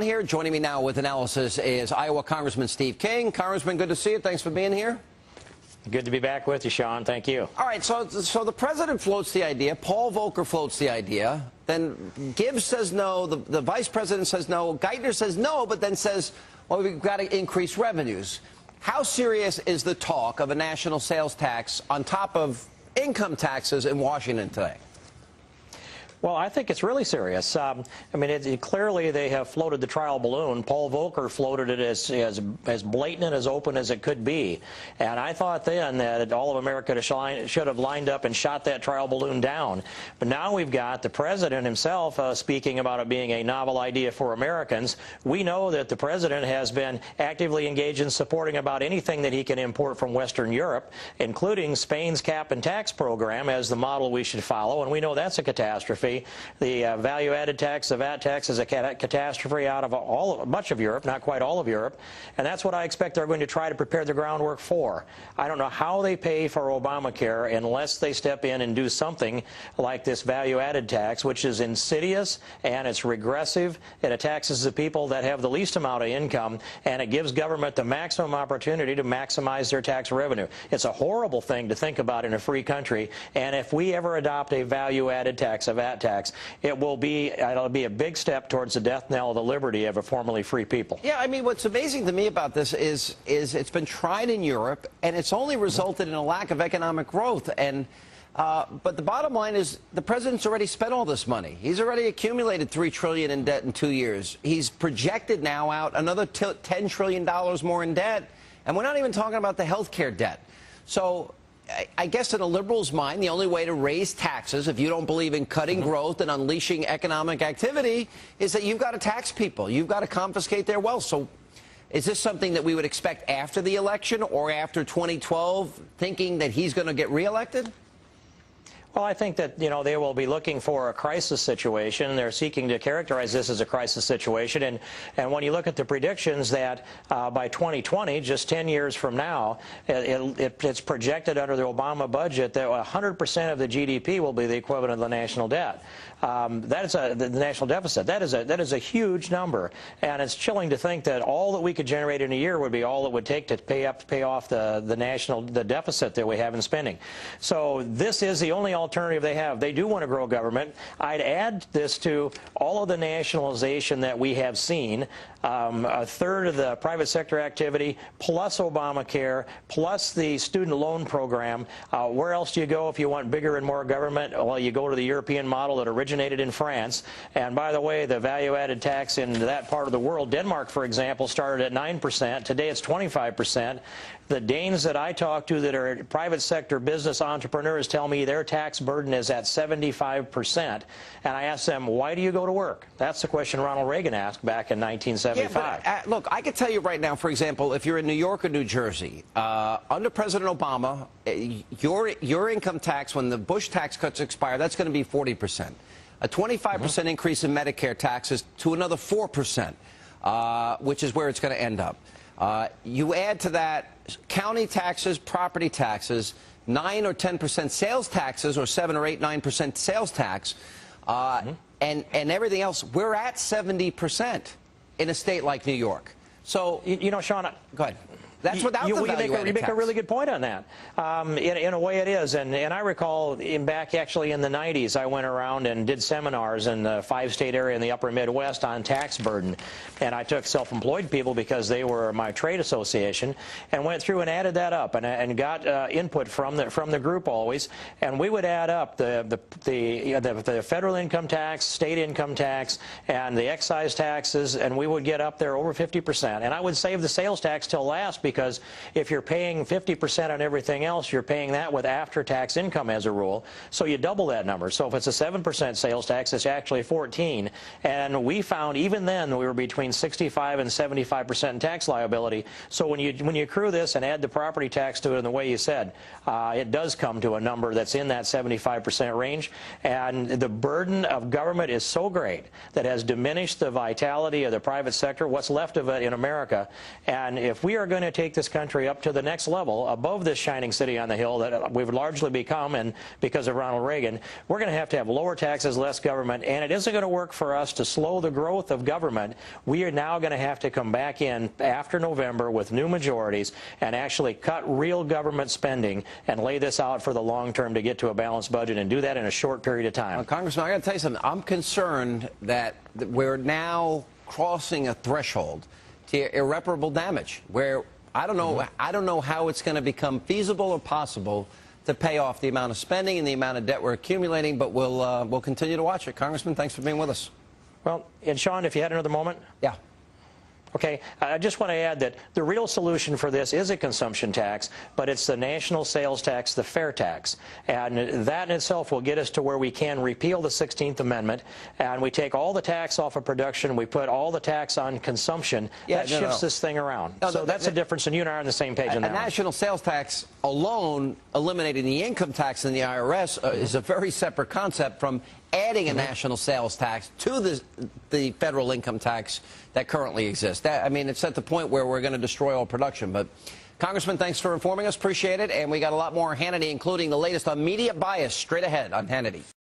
Here, joining me now with analysis is Iowa Congressman Steve King. Congressman, good to see you. Thanks for being here. Good to be back with you, Sean. Thank you. All right, so the president floats the idea. Paul Volcker floats the idea. Then Gibbs says no. The vice president says no. Geithner says no, but then says, well, we've got to increase revenues. How serious is the talk of a national sales tax on top of income taxes in Washington today? Well, I think it's really serious. I mean, clearly they have floated the trial balloon. Paul Volcker floated it as blatant and as open as it could be. And I thought then that all of America should have lined up and shot that trial balloon down. But now we've got the president himself speaking about it being a novel idea for Americans. We know that the president has been actively engaged in supporting about anything that he can import from Western Europe, including Spain's cap and tax program as the model we should follow. And we know that's a catastrophe. The value-added tax, the VAT tax, is a catastrophe out of much of Europe, not quite all of Europe, and that's what I expect they're going to try to prepare the groundwork for. I don't know how they pay for Obamacare unless they step in and do something like this value-added tax, which is insidious and it's regressive. It taxes the people that have the least amount of income, and it gives government the maximum opportunity to maximize their tax revenue. It's a horrible thing to think about in a free country, and if we ever adopt a value-added tax, a VAT tax, it'll be a big step towards the death knell of the liberty of a formerly free people. Yeah, I mean, what's amazing to me about this is it's been tried in Europe, and it's only resulted in a lack of economic growth. And but the bottom line is the president's already spent all this money. He's already accumulated $3 trillion in debt in 2 years. He's projected now out another $10 trillion more in debt, and we're not even talking about the health care debt. So I guess in a liberal's mind, the only way to raise taxes, if you don't believe in cutting growth and unleashing economic activity, is that you've got to tax people. You've got to confiscate their wealth. So is this something that we would expect after the election or after 2012, thinking that he's going to get reelected? Well, I think that, they will be looking for a crisis situation. They're seeking to characterize this as a crisis situation. And when you look at the predictions that by 2020, just 10 years from now, it's projected under the Obama budget that 100% of the GDP will be the equivalent of the national debt. That is the national deficit. That is a huge number. And it's chilling to think that all that we could generate in a year would be all it would take to pay off the deficit that we have in spending. So this is the only alternative they have. They do want to grow government. I'd add this to all of the nationalization that we have seen, a third of the private sector activity, plus Obamacare, plus the student loan program. Where else do you go if you want bigger and more government? Well, you go to the European model that originated in France. And by the way, the value-added tax in that part of the world, Denmark, for example, started at 9%. Today it's 25%. The Danes that I talk to that are private sector business entrepreneurs tell me their tax burden is at 75%. And I ask them, why do you go to work? That's the question Ronald Reagan asked back in 1975. Yeah, but, look, I can tell you right now, for example, if you're in New York or New Jersey, under President Obama, your income tax, when the Bush tax cuts expire, that's going to be 40%. A 25% increase in Medicare taxes to another 4%, which is where it's going to end up. You add to that county taxes, property taxes, 9 or 10% sales taxes, or 7 or 8, 9% sales tax, and everything else. We're at 70% in a state like New York. So, Sean, go ahead. That's without the value-added tax. You make a really good point on that. In a way it is. And I recall back actually in the 90s, I went around and did seminars in the 5-state area in the upper Midwest on tax burden. And I took self-employed people because they were my trade association and went through and added that up and got input from the group always. And we would add up the federal income tax, state income tax, and the excise taxes, and we would get up there over 50%. And I would save the sales tax till last, because if you're paying 50% on everything else, you're paying that with after-tax income as a rule. So you double that number. So if it's a 7% sales tax, it's actually 14. And we found even then we were between 65 and 75% in tax liability. So when you accrue this and add the property tax to it in the way you said, it does come to a number that's in that 75% range. And the burden of government is so great that has diminished the vitality of the private sector, what's left of it in America. And if we are going to take take this country up to the next level, above this shining city on the hill that we've largely become, and because of Ronald Reagan, we're going to have lower taxes, less government, and it isn't going to work for us to slow the growth of government. We are now going to have to come back in after November with new majorities and actually cut real government spending and lay this out for the long term to get to a balanced budget, and do that in a short period of time. Congressman, I got to tell you something. I'm concerned that we're now crossing a threshold to irreparable damage, where I don't know how it's going to become feasible or possible to pay off the amount of spending and the amount of debt we're accumulating, but we'll continue to watch it. Congressman, thanks for being with us. Well, and Sean, if you had another moment. Yeah. Okay, I just want to add that the real solution for this is a consumption tax, but it's the national sales tax, the fair tax. And that in itself will get us to where we can repeal the 16th Amendment, and we take all the tax off of production, we put all the tax on consumption. That shifts this thing around. So that's the difference, and you and I are on the same page on that. A national sales tax alone, eliminating the income tax in the IRS, is a very separate concept from adding a national sales tax to the federal income tax that currently exists. I mean, it's at the point where we're going to destroy all production. But, Congressman, thanks for informing us. Appreciate it. And we got a lot more Hannity, including the latest on media bias, straight ahead on Hannity.